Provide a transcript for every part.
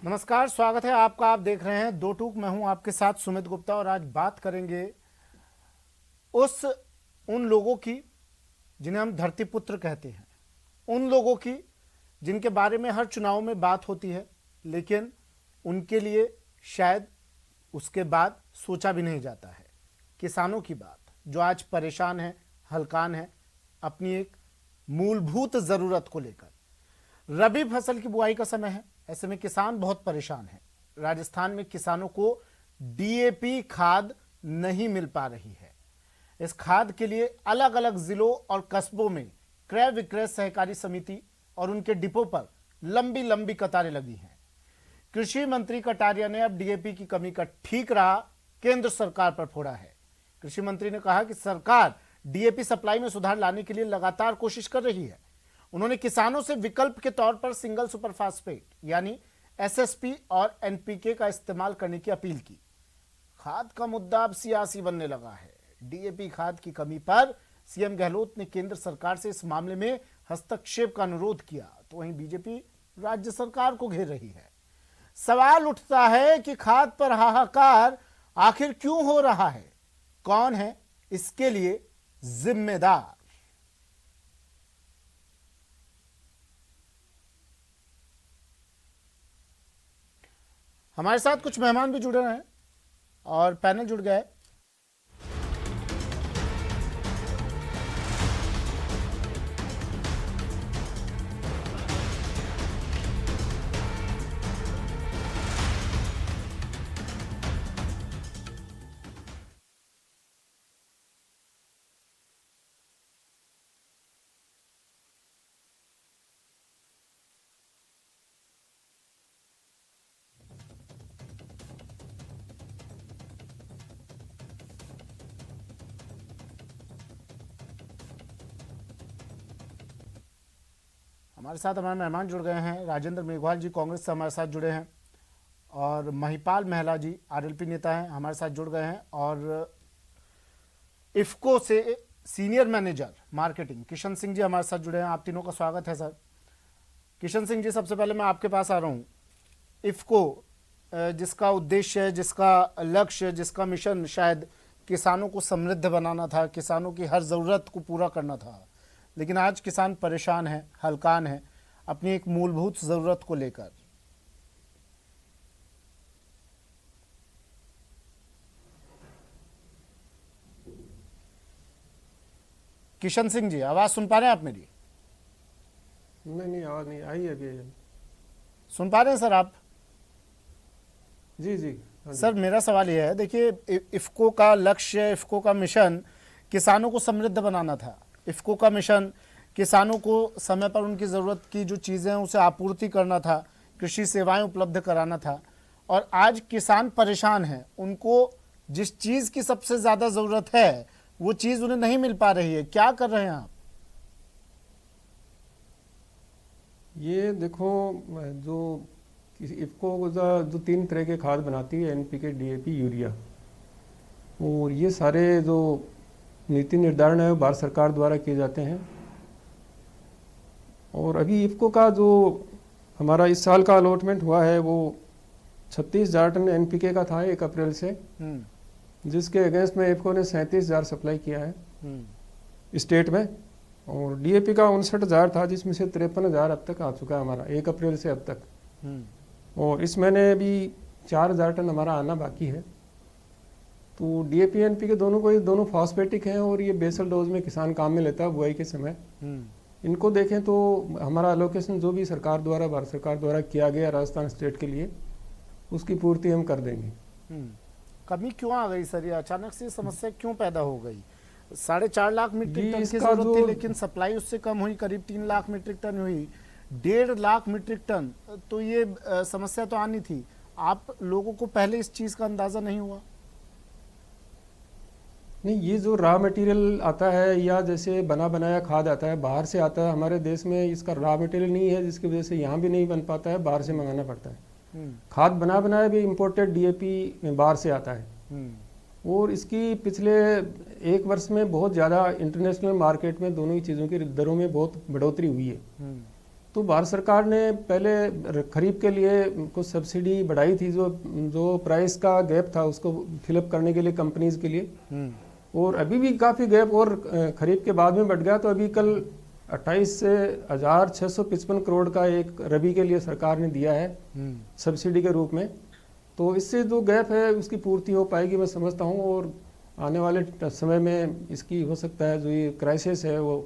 नमस्कार, स्वागत है आपका। आप देख रहे हैं दो टूक। मैं हूं आपके साथ सुमित गुप्ता और आज बात करेंगे उन लोगों की जिन्हें हम धरती पुत्र कहते हैं, उन लोगों की जिनके बारे में हर चुनाव में बात होती है, लेकिन उनके लिए शायद उसके बाद सोचा भी नहीं जाता है। किसानों की बात, जो आज परेशान है, हलकान है अपनी एक मूलभूत जरूरत को लेकर। रबी फसल की बुआई का समय है, ऐसे में किसान बहुत परेशान हैं। राजस्थान में किसानों को डीएपी खाद नहीं मिल पा रही है। इस खाद के लिए अलग अलग जिलों और कस्बों में क्रय विक्रय सहकारी समिति और उनके डिपो पर लंबी लंबी कतारें लगी हैं। कृषि मंत्री कटारिया ने अब डीएपी की कमी का ठीक रहा केंद्र सरकार पर फोड़ा है। कृषि मंत्री ने कहा कि सरकार डीएपी सप्लाई में सुधार लाने के लिए लगातार कोशिश कर रही है। उन्होंने किसानों से विकल्प के तौर पर सिंगल सुपर फास्फेट यानी एसएसपी और एनपीके का इस्तेमाल करने की अपील की। खाद का मुद्दा अब सियासी बनने लगा है। डीएपी खाद की कमी पर सीएम गहलोत ने केंद्र सरकार से इस मामले में हस्तक्षेप का अनुरोध किया, तो वहीं बीजेपी राज्य सरकार को घेर रही है। सवाल उठता है कि खाद पर हाहाकार आखिर क्यों हो रहा है, कौन है इसके लिए जिम्मेदार। हमारे साथ कुछ मेहमान भी जुड़े हैं और पैनल जुड़ गया है। हमारे साथ हमारे मेहमान जुड़ गए हैं। राजेंद्र मेघवाल जी कांग्रेस से हमारे साथ जुड़े हैं और महिपाल महला जी आरएलपी नेता हैं, हमारे साथ जुड़ गए हैं। और इफ्को से senior manager marketing Kishan Singh ji हमारे साथ जुड़े हैं। आप तीनों का स्वागत है सर। किशन सिंह जी, सबसे पहले मैं आपके पास आ रहा हूँ। इफ्को जिसका उद्देश्य, जिसका लक्ष्य, जिसका मिशन शायद किसानों को समृद्ध बनाना था, किसानों की हर ज़रूरत को पूरा करना था, लेकिन आज किसान परेशान है, हलकान है अपनी एक मूलभूत ज़रूरत को लेकर। किशन सिंह जी, आवाज़ सुन पा रहे हैं आप मेरी? नहीं, आवाज नहीं आई अभी। सुन पा रहे हैं सर आप? जी जी, हाँ जी। सर मेरा सवाल यह है, देखिए इफ्को का लक्ष्य, इफ्को का मिशन किसानों को समृद्ध बनाना था। इफ्को का मिशन किसानों को समय पर उनकी ज़रूरत की जो चीज़ें हैं उसे आपूर्ति करना था, कृषि सेवाएं उपलब्ध कराना था। और आज किसान परेशान हैं, उनको जिस चीज़ की सबसे ज़्यादा ज़रूरत है वो चीज़ उन्हें नहीं मिल पा रही है। क्या कर रहे हैं आप? ये देखो, जो इफ्को जो 3 तरह के खाद बनाती है, एनपीके, डीएपी, यूरिया, और ये सारे जो नीति निर्धारण है वो भारत सरकार द्वारा किए जाते हैं। और अभी इफ्को का जो हमारा इस साल का अलॉटमेंट हुआ है वो 36,000 टन एनपीके का था 1 अप्रैल से, जिसके अगेंस्ट में इफ्को ने 37,000 सप्लाई किया है स्टेट में। और डीएपी का 59,000 था, जिसमें से 53,000 अब तक आ चुका है हमारा 1 अप्रैल से अब तक। और इस महीने भी 4,000 टन हमारा आना बाकी है। तो डीएपी एनपीके दोनों फॉस्फेटिक हैं और ये बेसल डोज में किसान काम में लेता है बुआई के समय। इनको देखें तो हमारा एलोकेशन जो भी सरकार द्वारा, भारत सरकार द्वारा किया गया राजस्थान स्टेट के लिए, उसकी पूर्ति हम कर देंगे। कमी क्यों आ गई सर? ये अचानक से समस्या क्यों पैदा हो गई? 4.5 लाख मीट्रिक टन की जरूरत थी, लेकिन सप्लाई उससे कम हुई, करीब 3 लाख मीट्रिक टन हुई, 1.5 लाख मीट्रिक टन। तो ये समस्या तो आनी थी। आप लोगों को पहले इस चीज का अंदाजा नहीं हुआ? नहीं, ये जो रॉ मटेरियल आता है या जैसे बना बनाया खाद आता है, बाहर से आता है, हमारे देश में इसका रॉ मटेरियल नहीं है, जिसकी वजह से यहाँ भी नहीं बन पाता है, बाहर से मंगाना पड़ता है। खाद बना बनाया भी इम्पोर्टेड डीएपी बाहर से आता है। और इसकी पिछले 1 वर्ष में बहुत ज़्यादा इंटरनेशनल मार्केट में दोनों ही चीज़ों की दरों में बहुत बढ़ोतरी हुई है। तो भारत सरकार ने पहले खरीफ के लिए कुछ सब्सिडी बढ़ाई थी, जो जो प्राइस का गैप था उसको फिलअप करने के लिए कंपनीज के लिए, और अभी भी काफ़ी गैप और खरीफ के बाद में बढ़ गया। तो अभी कल 28,655 करोड़ का एक रबी के लिए सरकार ने दिया है सब्सिडी के रूप में। तो इससे जो गैप है उसकी पूर्ति हो पाएगी मैं समझता हूँ, और आने वाले समय में इसकी हो सकता है जो ये क्राइसिस है वो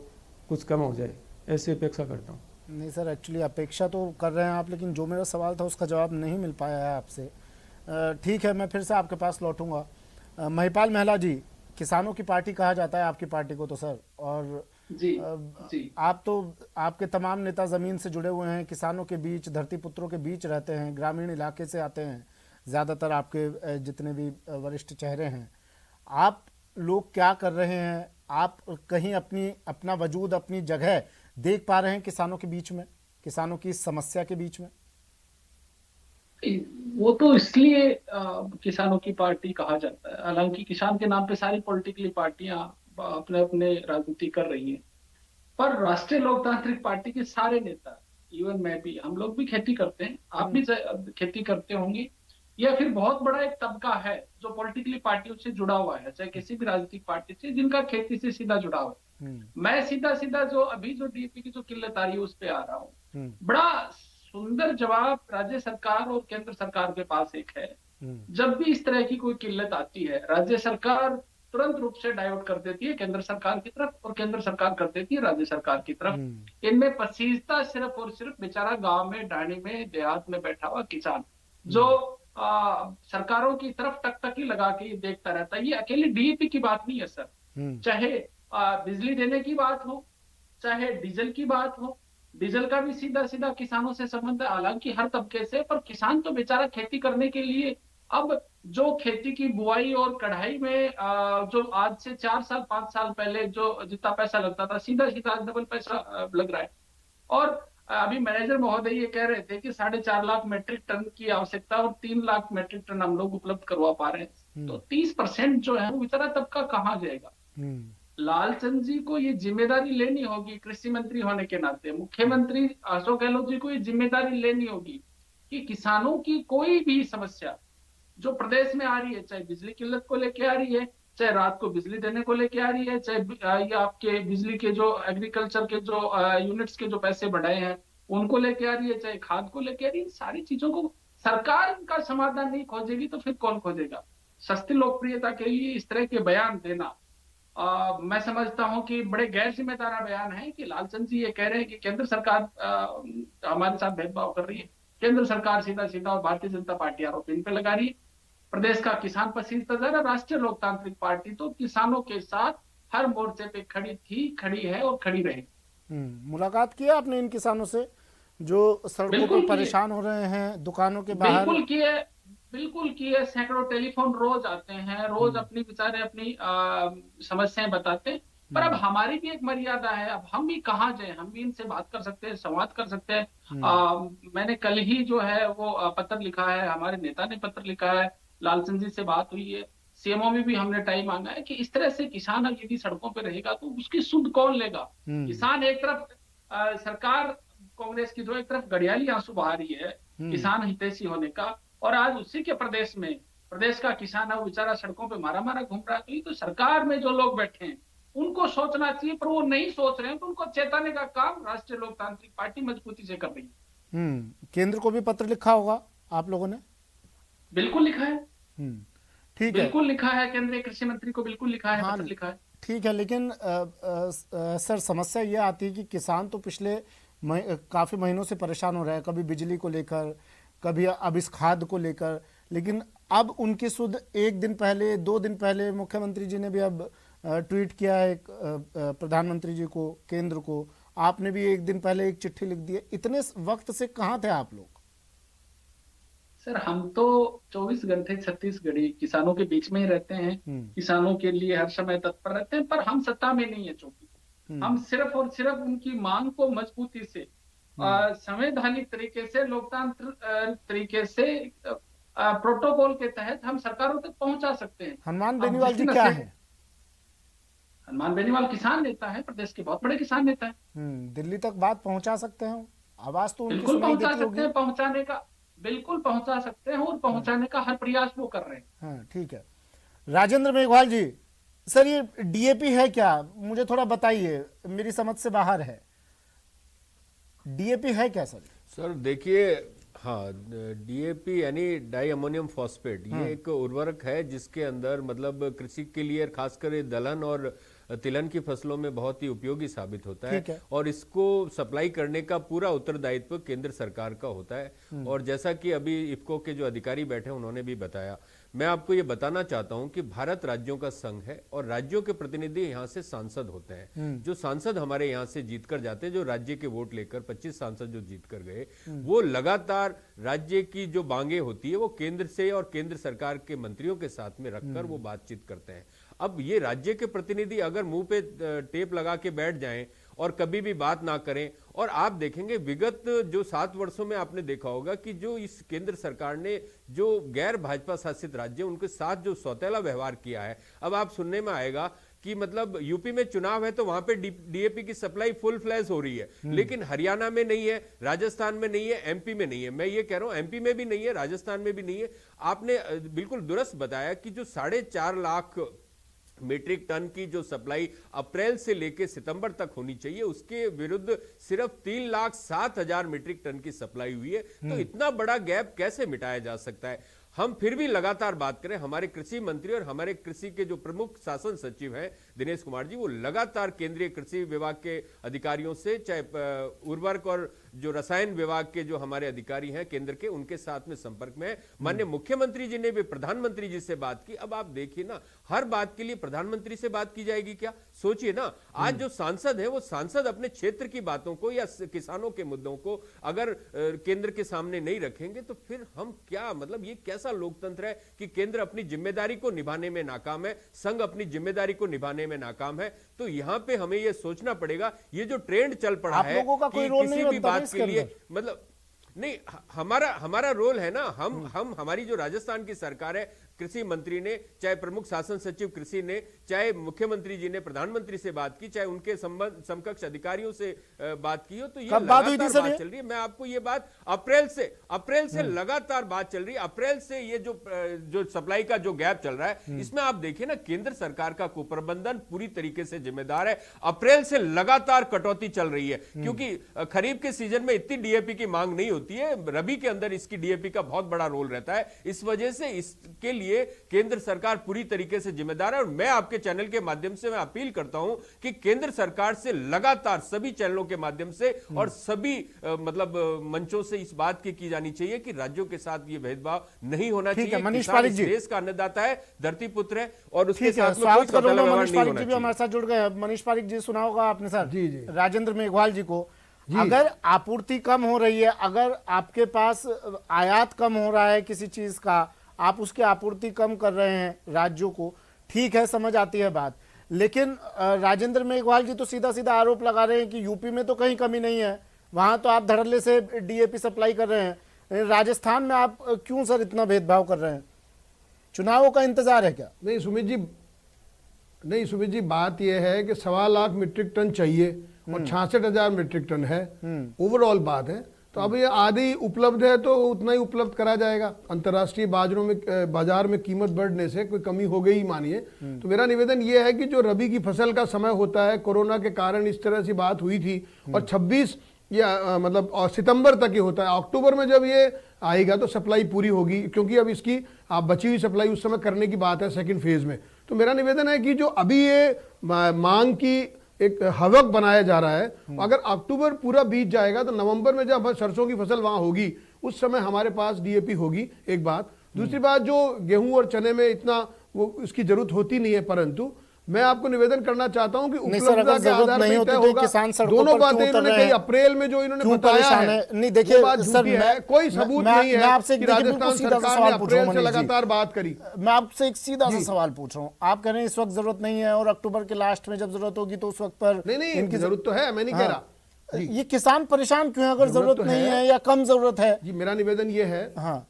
कुछ कम हो जाए, ऐसी अपेक्षा करता हूँ। नहीं सर, एक्चुअली अपेक्षा तो कर रहे हैं आप, लेकिन जो मेरा सवाल था उसका जवाब नहीं मिल पाया है आपसे। ठीक है, मैं फिर से आपके पास लौटूंगा। महिपाल महला जी, किसानों की पार्टी कहा जाता है आपकी पार्टी को तो सर, और जी आप तो, आपके तमाम नेता ज़मीन से जुड़े हुए हैं, किसानों के बीच, धरती पुत्रों के बीच रहते हैं, ग्रामीण इलाके से आते हैं ज़्यादातर आपके जितने भी वरिष्ठ चेहरे हैं। आप लोग क्या कर रहे हैं? आप कहीं अपना वजूद, अपनी जगह देख पा रहे हैं किसानों के बीच में, किसानों की इस समस्या के बीच में? वो तो इसलिए किसानों की पार्टी कहा जाता है, हालांकि किसान के नाम पे सारी पॉलिटिकल पार्टियां अपने अपने राजनीति कर रही हैं, पर राष्ट्रीय लोकतांत्रिक पार्टी के सारे नेता, इवन मैं भी, हम लोग भी खेती करते हैं, आप भी खेती करते होंगे, या फिर बहुत बड़ा एक तबका है जो पॉलिटिकली पार्टियों से जुड़ा हुआ है, चाहे किसी भी राजनीतिक पार्टी से, जिनका खेती से सीधा जुड़ा हुआ है। मैं सीधा सीधा जो अभी जो डीएपी की जो किल्लत आ रही है उस पे आ रहा हूँ। बड़ा सुंदर जवाब राज्य सरकार और केंद्र सरकार के पास एक है। जब भी इस तरह की कोई किल्लत आती है, राज्य सरकार तुरंत रूप से डाइवर्ट कर देती है केंद्र सरकार की तरफ, और केंद्र सरकार कर देती है राज्य सरकार की तरफ। इनमें पसीजता सिर्फ और सिर्फ बेचारा गांव में, डाणी में, देहात में बैठा हुआ किसान, जो सरकारों की तरफ टकटकी लगा के देखता रहता है। ये अकेले डीएपी की बात नहीं है सर, चाहे बिजली देने की बात हो, चाहे डीजल की बात हो, डीजल का भी सीधा सीधा किसानों से संबंध है, हालांकि हर तबके से, पर किसान तो बेचारा खेती करने के लिए, अब जो खेती की बुआई और कढ़ाई में जो आज से 4 साल 5 साल पहले जो जितना पैसा लगता था, सीधा सीधा डबल पैसा लग रहा है। और अभी मैनेजर महोदय ये कह रहे थे कि 4.5 लाख मेट्रिक टन की आवश्यकता और 3 लाख मेट्रिक टन हम लोग उपलब्ध करवा पा रहे हैं। तो 30% जो है वो बेचारा तबका कहाँ जाएगा? लालचंद जी को ये जिम्मेदारी लेनी होगी, कृषि मंत्री होने के नाते मुख्यमंत्री अशोक गहलोत जी को ये जिम्मेदारी लेनी होगी कि किसानों की कोई भी समस्या जो प्रदेश में आ रही है, चाहे बिजली किल्लत को लेके आ रही है, चाहे रात को बिजली देने को लेके आ रही है, चाहे ये आपके बिजली के जो एग्रीकल्चर के जो यूनिट्स के जो पैसे बढ़ाए हैं उनको लेके आ रही है, चाहे खाद को लेके आ रही है, सारी चीजों को सरकार का समाधान नहीं खोजेगी तो फिर कौन खोजेगा? सस्ती लोकप्रियता के लिए इस तरह के बयान देना, मैं समझता हूं कि बड़े गैर जिम्मेदार बयान है कि लालचंद जी ये कह रहे हैं कि केंद्र सरकार हमारे साथ भेदभाव कर रही है, केंद्र सरकार सीधा सीधा और भारतीय जनता पार्टी आरोप इन पे लगा रही है। प्रदेश का किसान पसीजता जा रहा, राष्ट्रीय लोकतांत्रिक पार्टी तो किसानों के साथ हर मोर्चे पे खड़ी थी, खड़ी है और खड़ी रहेगी। मुलाकात की आपने इन किसानों से जो सड़कों पर परेशान हो रहे हैं, दुकानों के बाहर? बिल्कुल किए, सैकड़ों टेलीफोन रोज आते हैं, रोज अपनी बेचारे अपनी समस्याएं बताते हैं, पर अब हमारी भी एक मर्यादा है, अब हम भी कहाँ जाए, हम भी इनसे बात कर सकते हैं, संवाद कर सकते हैं। मैंने कल ही जो है वो पत्र लिखा है, हमारे नेता ने पत्र लिखा है, लालचंद जी से बात हुई है, सीएमओ में भी हमने टाइम मांगा है कि इस तरह से किसान यदि सड़कों पर रहेगा तो उसकी सुध कौन लेगा? किसान एक तरफ सरकार कांग्रेस की जो एक तरफ घड़ियाली आंसू बहा रही है किसान हितैषी होने का, और आज उसी के प्रदेश में प्रदेश का किसान है वो बेचारा सड़कों पे मारा मारा घूम रहा है। तो सरकार में जो लोग बैठे हैं उनको सोचना चाहिए, पर वो नहीं सोच रहे हैं, तो उनको चेताने का काम राष्ट्रीय लोकतांत्रिक पार्टी मजबूती से कर रही है। केंद्र को भी पत्र लिखा होगा आप लोगों ने? बिल्कुल लिखा है, ठीक है, बिल्कुल लिखा है, केंद्रीय कृषि मंत्री को बिल्कुल लिखा है, हाँ, पत्र लिखा है। ठीक है, लेकिन सर समस्या ये आती है कि किसान तो पिछले काफी महीनों से परेशान हो रहा है, कभी बिजली को लेकर, कभी अब इस खाद को लेकर, लेकिन अब उनकी सुध 1 दिन पहले, 2 दिन पहले मुख्यमंत्री जी ने भी अब ट्वीट किया है प्रधानमंत्री जी को, केंद्र को, आपने भी 1 दिन पहले एक चिट्ठी लिख दी है। इतने वक्त से कहाँ थे आप लोग? सर हम तो 24 घंटे 36 घड़ी किसानों के बीच में ही रहते हैं, किसानों के लिए हर समय तत्पर रहते हैं, पर हम सत्ता में नहीं है चूंकि, हम सिर्फ और सिर्फ उनकी मांग को मजबूती से, संवैधानिक तरीके से, लोकतांत्र तरीके से, प्रोटोकॉल के तहत हम सरकारों तक पहुंचा सकते हैं। हनुमान बेनीवाल जी क्या है? हनुमान बेनीवाल किसान नेता है, प्रदेश के बहुत बड़े किसान नेता है। दिल्ली तक बात पहुंचा सकते हैं आवाज तो उनकी बिल्कुल सुनाई पहुंचा देती सकते होगी। हैं, पहुंचाने का बिल्कुल पहुंचा सकते हैं और पहुंचाने का हर प्रयास वो कर रहे हैं। हाँ ठीक है। राजेंद्र मेघवाल जी, सर ये डीएपी है क्या, मुझे थोड़ा बताइए, मेरी समझ से बाहर है। डीएपी है क्या सर? सर देखिए, हाँ, डीएपी यानी डाई अमोनियम फॉस्फेट, ये एक उर्वरक है जिसके अंदर मतलब कृषि के लिए खासकर दलहन और तिलहन की फसलों में बहुत ही उपयोगी साबित होता है और इसको सप्लाई करने का पूरा उत्तरदायित्व केंद्र सरकार का होता है। और जैसा कि अभी इफ्को के जो अधिकारी बैठे उन्होंने भी बताया, मैं आपको ये बताना चाहता हूं कि भारत राज्यों का संघ है और राज्यों के प्रतिनिधि यहाँ से सांसद होते हैं। जो सांसद हमारे यहाँ से जीत कर जाते हैं, जो राज्य के वोट लेकर 25 सांसद जो जीत कर गए, वो लगातार राज्य की जो मांगे होती है वो केंद्र से और केंद्र सरकार के मंत्रियों के साथ में रखकर वो बातचीत करते हैं। अब ये राज्य के प्रतिनिधि अगर मुंह पे टेप लगा के बैठ जाएं और कभी भी बात ना करें, और आप देखेंगे विगत जो 7 वर्षों में आपने देखा होगा कि जो इस केंद्र सरकार ने जो गैर भाजपा शासित राज्य उनके साथ जो सौतेला व्यवहार किया है, अब आप सुनने में आएगा कि मतलब यूपी में चुनाव है तो वहां पे डीएपी की सप्लाई फुल फ्लैश हो रही है, लेकिन हरियाणा में नहीं है, राजस्थान में नहीं है, एमपी में नहीं है। मैं ये कह रहा हूं एमपी में भी नहीं है, राजस्थान में भी नहीं है। आपने बिल्कुल दुरुस्त बताया कि जो 4.5 लाख मीट्रिक टन की जो सप्लाई अप्रैल से लेकर सितंबर तक होनी चाहिए, उसके विरुद्ध सिर्फ 3,07,000 मीट्रिक टन की सप्लाई हुई है। तो इतना बड़ा गैप कैसे मिटाया जा सकता है? हम फिर भी लगातार बात करें, हमारे कृषि मंत्री और हमारे कृषि के जो प्रमुख शासन सचिव हैं दिनेश कुमार जी, वो लगातार केंद्रीय कृषि विभाग के अधिकारियों से, चाहे उर्वरक और जो रसायन विभाग के जो हमारे अधिकारी हैं केंद्र के, उनके साथ में संपर्क में है। माननीय मुख्यमंत्री जी ने भी प्रधानमंत्री जी से बात की। अब आप देखिए ना, हर बात के लिए प्रधानमंत्री से बात की जाएगी क्या? सोचिए ना, आज जो सांसद है वो सांसद अपने क्षेत्र की बातों को या किसानों के मुद्दों को अगर केंद्र के सामने नहीं रखेंगे तो फिर हम क्या, मतलब ये कैसा लोकतंत्र है कि केंद्र अपनी जिम्मेदारी को निभाने में नाकाम है, संघ अपनी जिम्मेदारी को निभाने में नाकाम है। तो यहां पे हमें ये सोचना पड़ेगा, ये जो ट्रेंड चल पड़ा है कि किसी भी बात के लिए, मतलब नहीं, हमारा रोल है ना, हम हमारी जो राजस्थान की सरकार है, कृषि मंत्री ने, चाहे प्रमुख शासन सचिव कृषि ने, चाहे मुख्यमंत्री जी ने प्रधानमंत्री से बात की, चाहे उनके समकक्ष अधिकारियों से बात की हो, तो ये लगातार बात चल रही है। मैं आपको ये बात अप्रैल से लगातार बात चल रही है। अप्रैल से ये जो सप्लाई का जो गैप चल रहा है, इसमें आप देखिए ना, केंद्र सरकार का कुप्रबंधन पूरी तरीके से जिम्मेदार है। अप्रैल से लगातार कटौती चल रही है क्योंकि खरीफ के सीजन में इतनी डीएपी की मांग नहीं होती है, रबी के अंदर इसकी डीएपी का बहुत बड़ा रोल रहता है। इस वजह से इसके लिए केंद्र सरकार पूरी तरीके से जिम्मेदार है। और मैं आपके चैनल के माध्यम से मैं अपील करता हूं कि केंद्र सरकार से लगातार सभी चैनलों के माध्यम से और सभी मतलब मंचों से इस बात की जानी चाहिए कि राज्यों के साथ ये भेदभाव नहीं होना चाहिए। मनीष पारिक जी देश का अन्नदाता है, धरती पुत्र है और उसके साथ स्वागत करूंगा। मनीष पारिक जी भी हमारे साथ जुड़ गए। मनीष पारिक जी, सुना होगा आपने सर जी राजेंद्र मेघवाल जी को, अगर आपूर्ति कम हो रही है, अगर आपके पास आयात कम हो रहा है किसी चीज का, आप उसकी आपूर्ति कम कर रहे हैं राज्यों को, ठीक है, समझ आती है बात, लेकिन राजेंद्र मेघवाल जी तो सीधा सीधा आरोप लगा रहे हैं कि यूपी में तो कहीं कमी नहीं है, वहां तो आप धड़ल्ले से डीएपी सप्लाई कर रहे हैं, राजस्थान में आप क्यों सर इतना भेदभाव कर रहे हैं? चुनावों का इंतजार है क्या? नहीं सुमित जी, बात यह है कि 1.25 लाख मीट्रिक टन चाहिए और 66,000 मीट्रिक टन है, ओवरऑल बात है। तो अब ये आधी उपलब्ध है तो उतना ही उपलब्ध करा जाएगा। अंतर्राष्ट्रीय बाजार में कीमत बढ़ने से कोई कमी हो गई मानिए, तो मेरा निवेदन ये है कि जो रबी की फसल का समय होता है, कोरोना के कारण इस तरह से बात हुई थी और 26 या मतलब सितंबर तक ही होता है। अक्टूबर में जब ये आएगा तो सप्लाई पूरी होगी, क्योंकि अब इसकी बची हुई सप्लाई उस समय करने की बात है सेकंड फेज में। तो मेरा निवेदन है कि जो अभी ये मांग की एक हवक बनाया जा रहा है, अगर अक्टूबर पूरा बीत जाएगा तो नवंबर में जब सरसों की फसल वहां होगी उस समय हमारे पास डीएपी होगी, एक बात। दूसरी बात, जो गेहूं और चने में इतना वो इसकी जरूरत होती नहीं है, परंतु मैं आपको निवेदन करना चाहता हूं कि उपलब्धता के आधार पर तय होगा। दोनों बातें इन्होंने कही, अप्रैल में जो इन्होंने बताया है, नहीं देखिए सर, कोई सबूत नहीं है आपसे कि राजस्थान सरकार ने अप्रैल से लगातार बात करी। मैं आपसे एक सीधा सा सवाल पूछ रहा हूँ, आप कह रहे हैं इस वक्त जरूरत नहीं है और अक्टूबर के लास्ट में जब जरूरत होगी तो उस वक्त पर नहीं इनकी जरूरत तो है, मैं नहीं कह रहा। ये किसान परेशान क्यों है अगर जरूरत नहीं है या कम जरूरत है? जी मेरा निवेदन ये है, हाँ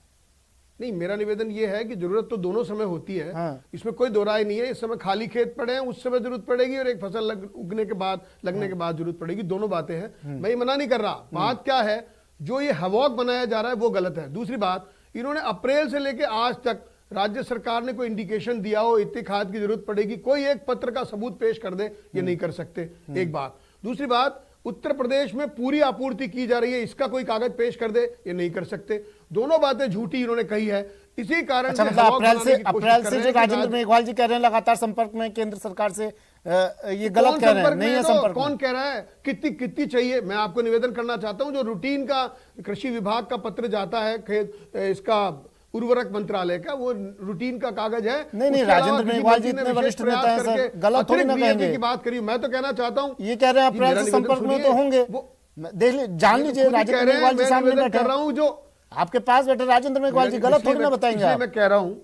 नहीं, मेरा निवेदन ये है कि जरूरत तो दोनों समय होती है। हाँ। इसमें कोई दो राय नहीं है। इस समय खाली खेत पड़े हैं, उस समय जरूरत पड़ेगी, और एक फसल उगने के बाद, लगने के बाद जरूरत पड़ेगी। दोनों बातें हैं, मैं ये मना नहीं कर रहा। बात क्या है, जो ये हवॉक बनाया जा रहा है वो गलत है। दूसरी बात, इन्होंने अप्रैल से लेकर आज तक राज्य सरकार ने कोई इंडिकेशन दिया हो इतनी खाद की जरूरत पड़ेगी, कोई एक पत्र का सबूत पेश कर दे, ये नहीं कर सकते। एक बात। दूसरी बात, उत्तर प्रदेश में पूरी आपूर्ति की जा रही है, इसका कोई कागज पेश कर दे, ये नहीं कर सकते। दोनों बातें झूठी इन्होंने कही है। इसी कारण अच्छा, से मतलब हवा अप्रैल बनाने की कोशिश से कर जो रहे हैं कि राजेंद्र मेघवाल जी कह रहे हैं लगातार संपर्क में केंद्र सरकार से, ये गलत कौन कह रहे हैं, संपर्क नहीं में है तो संपर्क कौन में। कह रहा है, कितनी कितनी चाहिए? मैं आपको निवेदन करना चाहता हूं, जो रूटीन का कृषि विभाग का पत्र जाता है खेत इसका उर्वरक मंत्रालय का, वो रूटीन का कागज है। नहीं, उसके अलावा राजेंद्र किसी मेघवाल मंत्री जी ने इतने विशेष वरिष्ठ प्रयास नेता हैं करके सर, गलत थोड़ी ना अतिरिक्त DAP कहेंगे। की बात करी। मैं तो कहना चाहता हूं, ये कह रहे हैं अप्रैल से संपर्क में तो होंगे, जान लीजिए राजेंद्र मेघवाल जी सामने बैठे कर रहा हूं, जो आपके पास बैठे राजेंद्र मेघवाल जी, गलत थोड़ी ना बताएंगे इसलिए आप। मैं कह रहा हूं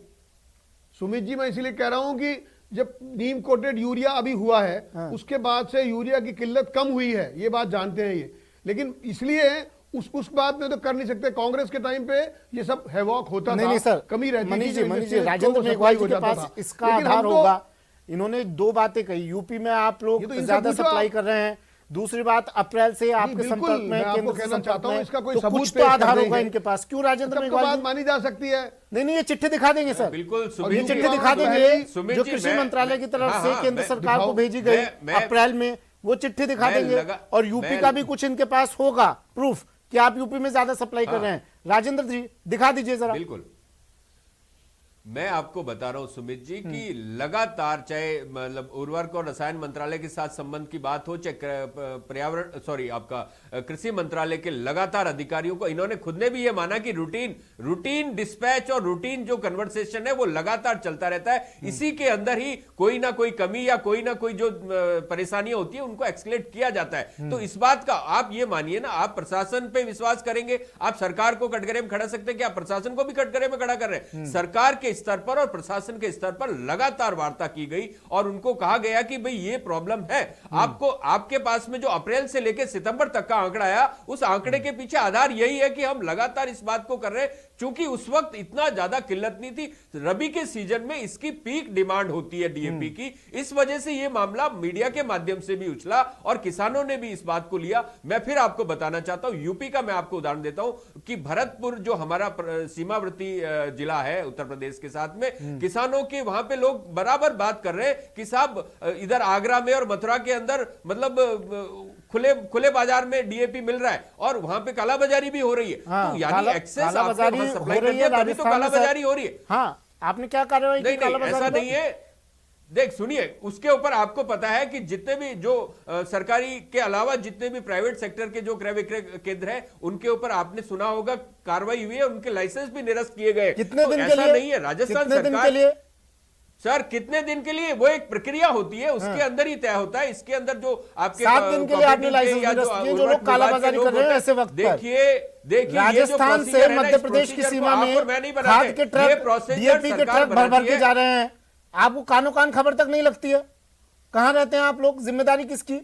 सुमित जी, मैं इसलिए कह रहा हूं कि जब नीम कोटेड यूरिया अभी हुआ है, उसके बाद से यूरिया की किल्लत कम हुई है, ये बात जानते हैं ये। लेकिन इसलिए उस बात में तो कर नहीं सकते। कांग्रेस के टाइम पे ये सब हैवॉक होता नहीं था, नहीं सर, कमी रहती मनीष जी, थी, मनीष जी, तो राजेंद्र वो मेघवाल सप्लाई जी हो के जाता पास था। इसका लेकिन हम आधार तो- होगा। इन्होंने दो बातें कही, यूपी में आप लोग ये तो इनसे ज्यादा पूछो सप्लाई आप। कर रहे हैं, दूसरी बात अप्रैल से आपके बिल्कुल, संपर्क में, मैं आपको केंद्र से कहना संपर्क चाहता हूं, में, इसका कोई तो सबूत कुछ तो पेश कर आधार होगा देंगे। इनके पास। क्यों राजेंद्र तब तो मेघवाल बात जी? मानी जा सकती है। नहीं, ये चिट्ठी दिखा देंगे सर, बिल्कुल और सुमित ये जी, चिट्ठी दिखा हाँ, देंगे सुमित जो जी, कृषि मैं- मंत्रालय की तरफ हाँ, से हाँ, केंद्र मैं- सरकार को दिखाओ। भेजी गई मैं- अप्रैल में, वो चिट्ठी दिखा मैं देंगे। लगा- और यूपी मैं- का भी कुछ इनके पास होगा प्रूफ कि आप यूपी में ज्यादा सप्लाई कर रहे हैं। राजेंद्र जी दिखा दीजिए जरा। बिल्कुल, मैं आपको बता रहा हूं सुमित जी कि लगातार, चाहे मतलब उर्वरक और रसायन मंत्रालय के साथ संबंध की बात हो, चाहे पर्यावरण आपका कृषि मंत्रालय के लगातार अधिकारियों को, इन्होंने खुद ने भी यह माना कि रूटीन डिस्पैच और रूटीन जो कन्वर्सेशन है वो लगातार चलता रहता है। इसी के अंदर ही कोई ना कोई कमी या कोई ना कोई जो परेशानियां होती है उनको एक्सक्लेट किया जाता है। तो इस बात का आप ये मानिए ना, आप प्रशासन पे विश्वास करेंगे, आप सरकार को कटघरे में खड़ा सकते हैं कि आप प्रशासन को भी कटघरे में खड़ा कर रहे हैं। सरकार के स्तर पर और प्रशासन के स्तर पर लगातार वार्ता की गई और उनको कहा गया कि भाई ये प्रॉब्लम है। आपको, आपके पास में जो अप्रैल से लेकर सितंबर तक का आंकड़ा आया, उस आंकड़े के पीछे आधार यही है कि हम लगातार इस बात को कर रहे हैं, चूंकि उस वक्त इतना ज्यादा किल्लत नहीं थी। रबी के सीजन में इसकी पीक डिमांड होती है डीएपी की, इस वजह से यह मामला मीडिया के माध्यम से भी उछला और किसानों ने भी इस बात को लिया। मैं फिर आपको बताना चाहता हूं, यूपी का मैं आपको उदाहरण देता हूं कि भरतपुर जो हमारा सीमावर्ती जिला है उत्तर प्रदेश के साथ में, किसानों के वहां पे लोग बराबर बात कर रहे हैं कि साहब इधर आगरा में और मथुरा के अंदर मतलब खुले बाजार में डीएपी मिल रहा है और वहां पे कालाबाजारी भी हो रही है। हाँ, तो यानी एक्सेस कालाबाजारी आपने सप्लाई हो रही कर है दिया, तभी तो राजस्थान में कालाबाजारी सर। हो रही है। हाँ, आपने क्या कार्रवाई नहीं की कालाबाजारी ऐसा में? नहीं है। देख सुनिए, उसके ऊपर आपको पता है कि जितने भी जो सरकारी के अलावा जितने भी प्राइवेट सेक्टर के जो क्रय विक्रय केंद्र है, उनके ऊपर आपने सुना होगा कार्रवाई हुई है, उनके लाइसेंस भी निरस्त किए गए। कितने दिन के ऐसा लिए? नहीं है राजस्थान कितने दिन सरकार के लिए? सर कितने दिन के लिए, वो एक प्रक्रिया होती है, उसके अंदर ही तय होता है। इसके अंदर जो आपके 7 दिन के लिए आपने cooperative लाइसेंस या निरस्त किए, जो उर्वरक लोग कालाबाजारी विभाग कर रहे हैं लोग ऐसे वक्त पर। देखिए राजस्थान से मध्य प्रदेश की सीमा में खाद के ट्रक, डीएपी के ट्रक भर भर के जा रहे हैं, आपको कानो कान खबर तक नहीं लगती है? कहां रहते हैं आप लोग? जिम्मेदारी किसकी?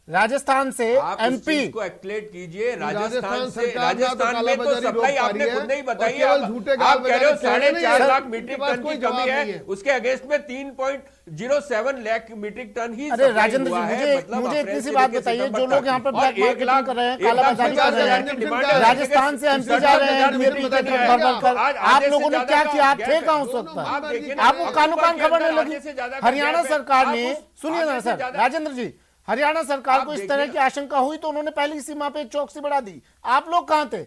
राजस्थान से एमपी को एक्लेट कीजिए। राजस्थान से सरकार ना तो राजस्थान में तो कालाबाजारी सप्लाई रोक पा आपने रही है खुद नहीं और बताई है। केवल झूठे गाल आप कह रहे हो बजाने चल रहे 4.5 हैं। लाख इनके मीट्रिक पास टन कोई की कमी जवाब नहीं है, है। उसके अगेंस्ट में 3.07 लाख मीट्रिक टन ही अरे सप्लाई राजेंद्र हुआ जी, है। मुझे अप्रैल इतनी सी से बात लेकर बताइए, सितंबर जो लोग तक। यहाँ पर और ब्लैक 1 मार्केटिंग लाख कर रहे हैं, 1 लाख कालाबाजारी कर रहे हैं, 50,000 डिमांड है। राजस्थान से एमपी जा रहे हैं डीएपी के ट्रक भर भर कर, आज आप आधे से लोगों ने ज्यादा क्या का किया? आप गैप थे है। कहां उस दोनों वक्त? आप देखिए ना, आपको कानो कान खबर नहीं आधे से लगी? ज्यादा का हरियाणा गैप है। सरकार आप ने, उस सुनिए ना आधे से सर, ज्यादा- राजेंद्र जी, हरियाणा सरकार आप को इस देखिए तरह ना। की आशंका हुई तो उन्होंने पहली सीमा पे चौकसी बढ़ा दी। आप लोग कहां थे?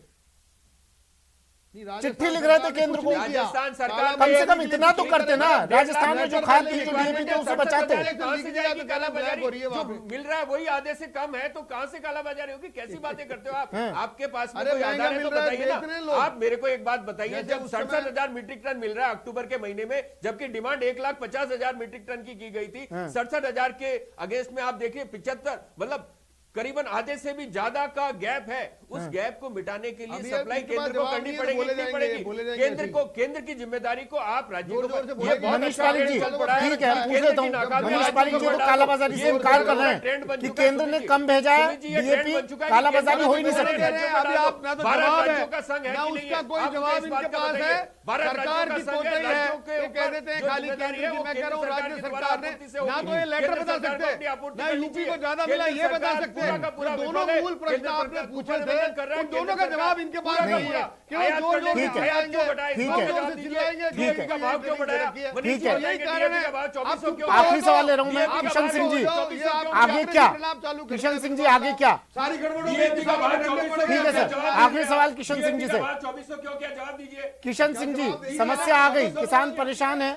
चिट्ठी लिख रहे थे केंद्र को। राजस्थान सरकार कम से कम इतना तो करते ना, राजस्थान में जो खाद की जो डीएपी थे उसे बचाते। कहां से जाएगी कालाबाजारी? जो मिल रहा है वही आधे से कम है, तो कहां से कालाबाजारी होगी? कैसी बातें करते हो आप? आपके पास में अरे कोई महंगा आधार है तो मिल रहा है, बताइए देख रहे हैं ना। लोग। आप मेरे को एक बात बताइए, जैसे जब उस समय- 67,000 मीट्रिक टन मिल रहा है अक्टूबर के महीने में, जबकि डिमांड 1,50,000 मीट्रिक टन की गई थी, 67,000 के अगेंस्ट में आप देखिए 75 मतलब करीबन आधे से भी ज्यादा का गैप है। उस गैप को मिटाने के लिए अभी सप्लाई इसके बाद केंद्र को जवाब करनी दिए तो पड़ेगी बोले नहीं जाएंगे, पड़ेगी। बोले जाएंगे केंद्र को, केंद्र की जिम्मेदारी को आप राज्यों को, जोर-जोर से ये बोलेंगे। बहुत मनीष अच्छा पारिक जी, एग्जाम्पल पढ़ा है। ठीक है, हम पूछ केंद्र लेता की हूँ। नाकामी मनीष राज्यों पारिक को जी तो बढ़ा दो। कालाबाजारी से ये इनकार कर बहुत रहे बड़ा हैं ट्रेंड बन कि चुका है, केंद्र ने सुनील कम भेजा है, जी, ये ट्रेंड डीएपी बन चुका है कि कालाबाजारी केंद्र हो ही नहीं को सकती। राज्यों को अभी डाल आप दो। ना तो भारत जवाब है, राज्यों का संघ है ना कि नहीं उसका है? कोई आप जवाब इस बात इनके का पास बताइए। है। भारत सरकार राज्यों की का संघ है, कोताही है। राज्यों के ये ऊपर कह देते हैं जो खाली जिम्मेदारी केंद्र है, की, वो मैं कह केंद्र रहा हूँ सरकार राज्य के द्वारा सरकार ने आपूर्ति से ना होगी। तो ये लेटर केंद्र बता सरकार को सकते अपनी आपूर्ति ना करनी यूपी को चाहिए। ज्यादा मिला केंद्र ये बता सरकार सकते पूरा हैं। का पूरा तो दोनों विफल है। मूल प्रश्न केंद्र आपने सरकार पूछे पूरा थे निवेदन कर रहा है, उन दोनों केंद्र का जवाब सरकार इनके पास पूरा का नहीं है। पूरा क्यों आयात जोर करने जोर की से आयात चिल्लाएंगे, क्यों बढ़ाए? ठीक जोर है। जोर जवाब से दीजिए। चिल्लाएंगे, ठीक है। का भाव क्यों बढ़ाया? मनीष ठीक है। जी यही कहेंगे कारण DAP है। का भाव 2400 क्यों आखिरी बढ़ा? सवाल ले रहा हूं मैं, DAP का किशन भाव सिंह जी 2400 क्यों बढ़ा? आगे क्या? चालू कर किशन दिया सिंह जी बिल्कुल आगे क्या? सारी गड़बड़ों DAP का भाव 2400 ठीक है सर, जवाब आखिरी दीजिए। सवाल किशन सिंह जी DAP से। का भाव 2400 क्यों किया? जवाब दीजिए। किशन सिंह जी, समस्या आ गई, किसान परेशान है।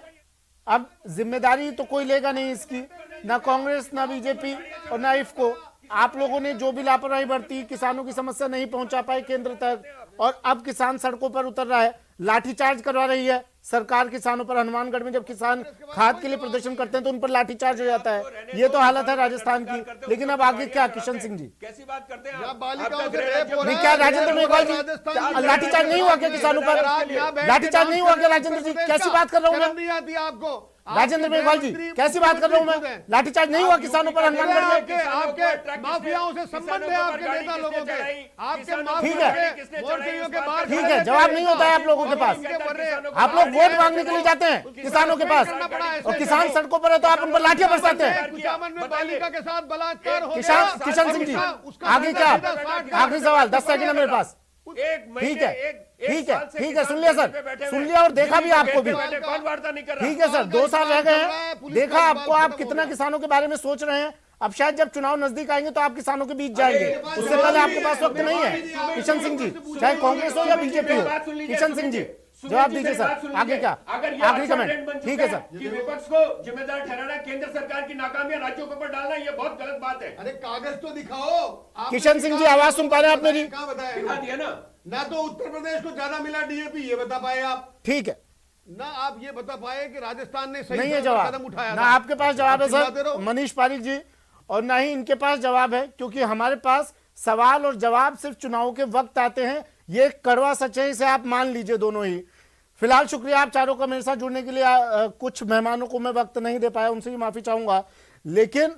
अब जिम्मेदारी तो कोई लेगा नहीं इसकी, ना कांग्रेस, ना बीजेपी और ना इफको। आप लोगों ने जो भी लापरवाही बरती, किसानों की समस्या नहीं पहुंचा पाए केंद्र तक, और अब किसान सड़कों पर उतर रहा है, लाठीचार्ज करवा रही है सरकार किसानों पर। हनुमानगढ़ में जब किसान खाद के लिए प्रदर्शन करते हैं तो उन पर लाठीचार्ज हो जाता है। ये तो हालत है राजस्थान की। लेकिन अब आगे क्या किशन सिंह जी? कैसी बात करते हैं या आप? बालिकाओं आपका से गृह रेप राज्य हो रहा नहीं, है, क्या राजेंद्र मेघवाल जी राजस्थान लाठीचार्ज नहीं हुआ क्या किसानों पर? लाठीचार्ज नहीं हुआ क्या राजेंद्र जी? कैसी बात कर रहा हूँ मैं? नहीं आती आपको राजेंद्र मेघवाल जी, कैसी बात कर रहा हूँ मैं? लाठीचार्ज नहीं हुआ किसानों पर हनुमानगढ़ में? आपके माफियाओं से संबंध है आपके नेता लोगों के, आपके माफिया के मोर्चियों के बाहर ठीक है, जवाब नहीं होता है आप लोगों के पास। आप लोग वोट मांगने के लिए जाते हैं किसानों के पास, और किसान सड़कों पर है तो आप उन पर लाठियां बरसाते हैं। कुचामन में बालिका के साथ बलात्कार हो किसान गया। किशन सिंह जी, आगे क्या? आखिरी सवाल, 10 सेकंड है मेरे पास। ठीक है, ठीक है, ठीक है, सुन लिया सर, सुन लिया और देखा भी आपको भी। कौन वार्ता नहीं कर रहा? ठीक है सर, 2 साल रह गए हैं, देखा आपको, आप कितना किसानों के बारे में सोच रहे हैं। अब शायद जब चुनाव नजदीक आएंगे तो आप किसानों के बीच जाएंगे, उससे पहले आपके पास वक्त नहीं है। किशन सिंह जी, चाहे कांग्रेस हो या बीजेपी हो, किशन सिंह जी जवाब दीजिए सर, आगे क्या? आखिरी कमेंट। ठीक है सर। कि विपक्ष को जिम्मेदार ठहराना, केंद्र सरकार की नाकामियां राज्यों के ऊपर डालना, ये बहुत गलत बात है। अरे कागज तो दिखाओ। किशन सिंह जी, आवाज सुन पा रहे हैं आप मेरी? कहाँ बताया? दिखा दिया ना। ना तो उत्तर प्रदेश को ज्यादा मिला डीएपी, ये बता पाए आप? ठीक है, ना आप ये बता पाए कि राजस्थान ने सही नहीं है समय पर कदम जवाब, उठाया ना था। आपके पास जवाब है आप चिल्लाते सर रहो। मनीष पारिक जी, और ना ही इनके पास जवाब है, क्योंकि हमारे पास सवाल और जवाब सिर्फ चुनाव के वक्त आते हैं। ये कड़वा सच है, इसे आप मान लीजिए दोनों ही। फिलहाल शुक्रिया आप चारों का मेरे साथ जुड़ने के लिए। कुछ मेहमानों को मैं वक्त नहीं दे पाया, उनसे भी माफी चाहूंगा। लेकिन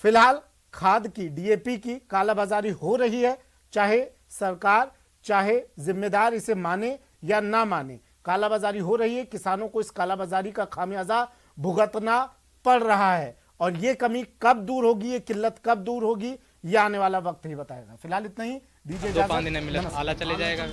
फिलहाल खाद की, डीएपी की कालाबाजारी हो रही है, चाहे सरकार, चाहे जिम्मेदार इसे माने या ना माने, कालाबाजारी हो रही है। किसानों को इस कालाबाजारी का खामियाजा भुगतना पड़ रहा है, और ये कमी कब दूर होगी, ये किल्लत कब दूर होगी, ये आने वाला वक्त ही बताएगा। फिलहाल इतना ही, दीजिए इजाजत। आला चले जाएगा।